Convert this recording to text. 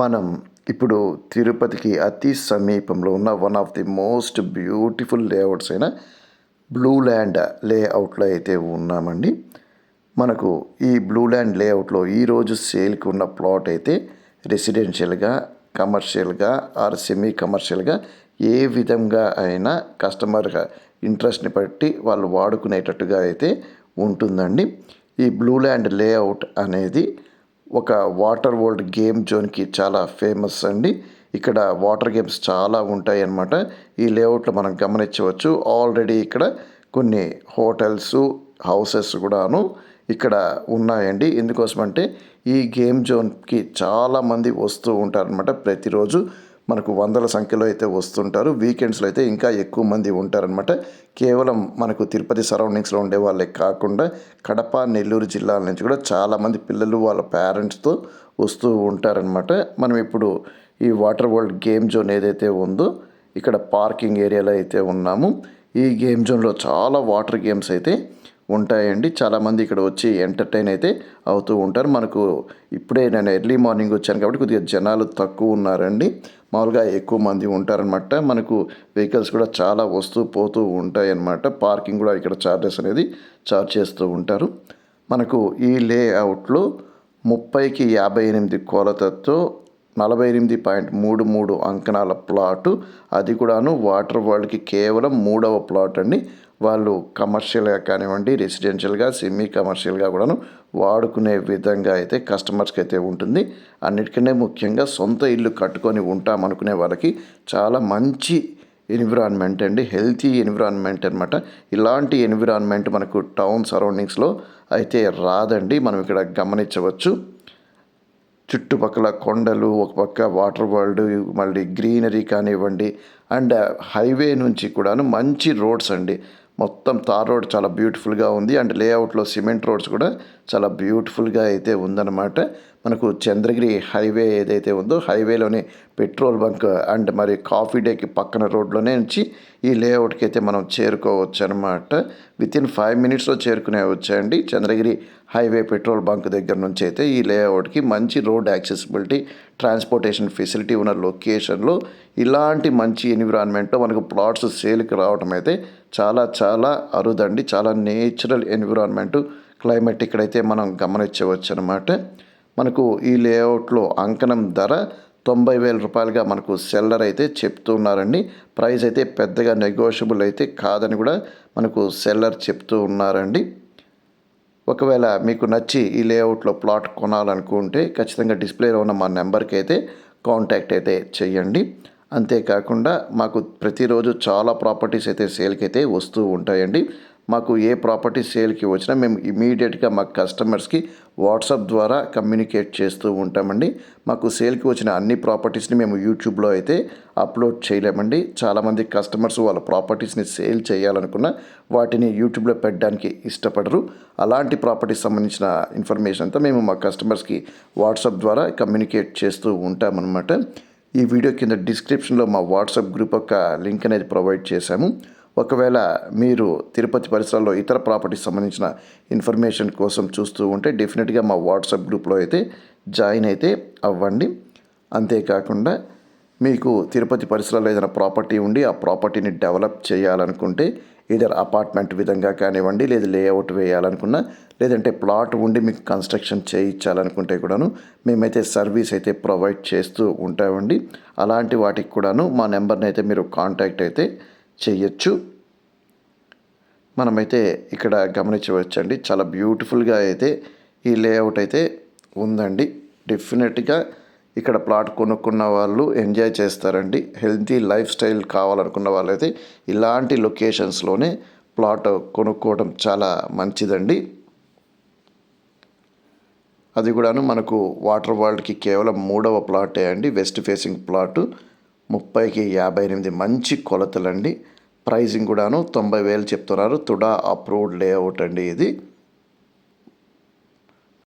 మనం ఇప్పుడు తిరుపతికి అతి సమీపంలో ఉన్న one of the most beautiful layouts అయిన బ్లూ ల్యాండ్ లేఅవుట్లో అయితే ఉన్నామండి. మనకు ఈ బ్లూ ల్యాండ్ లేఅవుట్లో ఈరోజు సేల్కి ఉన్న ప్లాట్ అయితే రెసిడెన్షియల్గా, కమర్షియల్గా ఆర్ సెమీ కమర్షియల్గా ఏ విధంగా అయినా కస్టమర్గా ఇంట్రెస్ట్ని బట్టి వాళ్ళు వాడుకునేటట్టుగా అయితే ఉంటుందండి. ఈ బ్లూ ల్యాండ్ లేఅవుట్ అనేది ఒక వాటర్ వరల్డ్ గేమ్ జోన్కి చాలా ఫేమస్ అండి. ఇక్కడ వాటర్ గేమ్స్ చాలా ఉంటాయి అన్నమాట. ఈ లేఅవుట్లో మనం గమనించవచ్చు. ఆల్రెడీ ఇక్కడ కొన్ని హోటల్స్, హౌసెస్ కూడాను ఇక్కడ ఉన్నాయండి. ఎందుకోసమంటే ఈ గేమ్ జోన్కి చాలామంది వస్తూ ఉంటారనమాట. ప్రతిరోజు మనకు వందల సంఖ్యలో అయితే వస్తుంటారు. వీకెండ్స్లో అయితే ఇంకా ఎక్కువ మంది ఉంటారనమాట. కేవలం మనకు తిరుపతి సరౌండింగ్స్లో ఉండే వాళ్ళే కాకుండా కడప, నెల్లూరు జిల్లాల నుంచి కూడా చాలామంది పిల్లలు వాళ్ళ పేరెంట్స్తో వస్తూ ఉంటారనమాట. మనం ఇప్పుడు ఈ వాటర్ వరల్డ్ గేమ్ జోన్ ఏదైతే ఉందో ఇక్కడ పార్కింగ్ ఏరియాలో అయితే ఉన్నాము. ఈ గేమ్ జోన్లో చాలా వాటర్ గేమ్స్ అయితే ఉంటాయండి. చాలామంది ఇక్కడ వచ్చి ఎంటర్టైన్ అయితే అవుతూ ఉంటారు. మనకు ఇప్పుడే నేను ఎర్లీ మార్నింగ్ వచ్చాను కాబట్టి కొద్దిగా జనాలు తక్కువ ఉన్నారండి. మామూలుగా ఎక్కువ మంది ఉంటారనమాట. మనకు వెహికల్స్ కూడా చాలా వస్తూ పోతూ ఉంటాయి అన్నమాట. పార్కింగ్ కూడా ఇక్కడ ఛార్జెస్ అనేది ఛార్జ్ చేస్తూ ఉంటారు. మనకు ఈ లేఅవుట్లో 30కి 58 కొలతతో 48.33 అంకణాల ప్లాటు, అది కూడాను వాటర్ వరల్డ్కి కేవలం 3వ ప్లాట్ అండి. వాళ్ళు కమర్షియల్గా కానివ్వండి, రెసిడెన్షియల్గా, సెమీ కమర్షియల్గా కూడాను వాడుకునే విధంగా అయితే కస్టమర్స్కి అయితే ఉంటుంది. అన్నిటికన్నా ముఖ్యంగా సొంత ఇల్లు కట్టుకొని ఉంటామనుకునే వాళ్ళకి చాలా మంచి ఎన్విరాన్మెంట్ అండి. హెల్తీ ఎన్విరాన్మెంట్ అనమాట. ఇలాంటి ఎన్విరాన్మెంట్ మనకు టౌన్ సరౌండింగ్స్లో అయితే రాదండి. మనం ఇక్కడ గమనించవచ్చు. చుట్టుపక్కల కొండలు, ఒక పక్క వాటర్ వరల్డ్, మళ్ళీ గ్రీనరీ కానివ్వండి, అండ్ హైవే నుంచి కూడాను మంచి రోడ్స్ అండి. మొత్తం తార్ రోడ్ చాలా బ్యూటిఫుల్గా ఉంది. అండ్ లేఅవుట్లో సిమెంట్ రోడ్స్ కూడా చాలా బ్యూటిఫుల్గా అయితే ఉందన్నమాట. మనకు చంద్రగిరి హైవే ఏదైతే ఉందో హైవేలోనే పెట్రోల్ బంక్ అండ్ మరి కాఫీ డేకి పక్కన రోడ్లోనే నుంచి ఈ లేఅవుట్కి అయితే మనం చేరుకోవచ్చు అనమాట. వితిన్ 5 మినిట్స్లో చేరుకునే వచ్చాయండి. చంద్రగిరి హైవే పెట్రోల్ బంక్ దగ్గర నుంచి అయితే ఈ లేఅవుట్కి మంచి రోడ్ యాక్సెసిబిలిటీ, ట్రాన్స్పోర్టేషన్ ఫెసిలిటీ ఉన్న లొకేషన్లో ఇలాంటి మంచి ఎన్విరాన్మెంట్లో మనకు ప్లాట్స్ సేల్కి రావడం అయితే చాలా చాలా అరుదండి. చాలా నేచురల్ ఎన్విరాన్మెంటు, క్లైమేట్ ఇక్కడైతే మనం గమనించవచ్చు అనమాట. మనకు ఈ లేఅవుట్లో అంకణం ధర 90,000 రూపాయలుగా మనకు సెల్లర్ అయితే చెప్తున్నారండి. ప్రైస్ అయితే పెద్దగా నెగోషియబుల్ అయితే కాదని కూడా మనకు సెల్లర్ చెప్తూ ఉన్నారండి. ఒకవేళ మీకు నచ్చి ఈ లేఅవుట్లో ప్లాట్ కొనాలనుకుంటే ఖచ్చితంగా డిస్ప్లేలో ఉన్న మా నెంబర్కి అయితే కాంటాక్ట్ అయితే చేయండి. అంతేకాకుండా మాకు ప్రతిరోజు చాలా ప్రాపర్టీస్ అయితే సేల్కి అయితే వస్తూ ఉంటాయండి. మాకు ఏ ప్రాపర్టీ సేల్కి వచ్చినా మేము ఇమీడియట్గా మా కస్టమర్స్కి వాట్సాప్ ద్వారా కమ్యూనికేట్ చేస్తూ ఉంటామండి. మాకు సేల్కి వచ్చిన అన్ని ప్రాపర్టీస్ని మేము యూట్యూబ్లో అయితే అప్లోడ్ చేయలేమండి. చాలామంది కస్టమర్స్ వాళ్ళ ప్రాపర్టీస్ని సేల్ చేయాలనుకున్న వాటిని యూట్యూబ్లో పెట్టడానికి ఇష్టపడరు. అలాంటి ప్రాపర్టీస్ సంబంధించిన ఇన్ఫర్మేషన్ అంతా మేము మా కస్టమర్స్కి వాట్సాప్ ద్వారా కమ్యూనికేట్ చేస్తూ ఉంటామన్నమాట. ఈ వీడియో కింద డిస్క్రిప్షన్లో మా వాట్సాప్ గ్రూప్ యొక్క లింక్ అనేది ప్రొవైడ్ చేశాము. ఒకవేళ మీరు తిరుపతి పరిసరాల్లో ఇతర ప్రాపర్టీస్ సంబంధించిన ఇన్ఫర్మేషన్ కోసం చూస్తూ ఉంటే డెఫినెట్గా మా వాట్సాప్ గ్రూప్లో అయితే జాయిన్ అయితే అవ్వండి. అంతేకాకుండా మీకు తిరుపతి పరిసరాల్లో ఏదైనా ప్రాపర్టీ ఉండి ఆ ప్రాపర్టీని డెవలప్ చేయాలనుకుంటే ఇదర్ అపార్ట్మెంట్ విధంగా కానివ్వండి, లేదా లేఅవుట్ వేయాలనుకున్నా, లేదంటే ప్లాట్ ఉండి మీకు కన్స్ట్రక్షన్ చేయించాలనుకుంటే కూడాను మేమైతే సర్వీస్ అయితే ప్రొవైడ్ చేస్తూ ఉంటామండి. అలాంటి వాటికి కూడాను మా నెంబర్ని అయితే మీరు కాంటాక్ట్ అయితే చేయొచ్చు. మనమైతే ఇక్కడ గమనించవచ్చండి. చాలా బ్యూటిఫుల్గా అయితే ఈ లేఅవుట్ అయితే ఉందండి. డెఫినెట్గా ఇక్కడ ప్లాట్ కొనుక్కున్న వాళ్ళు ఎంజాయ్ చేస్తారండి. హెల్తీ లైఫ్ స్టైల్ కావాలనుకున్న వాళ్ళైతే ఇలాంటి లొకేషన్స్లోనే ప్లాట్ కొనుక్కోవడం చాలా మంచిదండి. అది కూడాను మనకు వాటర్ వరల్డ్కి కేవలం 3వ ప్లాటే అండి. వెస్ట్ ఫేసింగ్ ప్లాటు, 30కి 58 మంచి కొలతలండి. ప్రైజింగ్ కూడాను 90,000 చెప్తున్నారు. తుడా అప్రూవ్డ్ లేఅవుట్ అండి ఇది.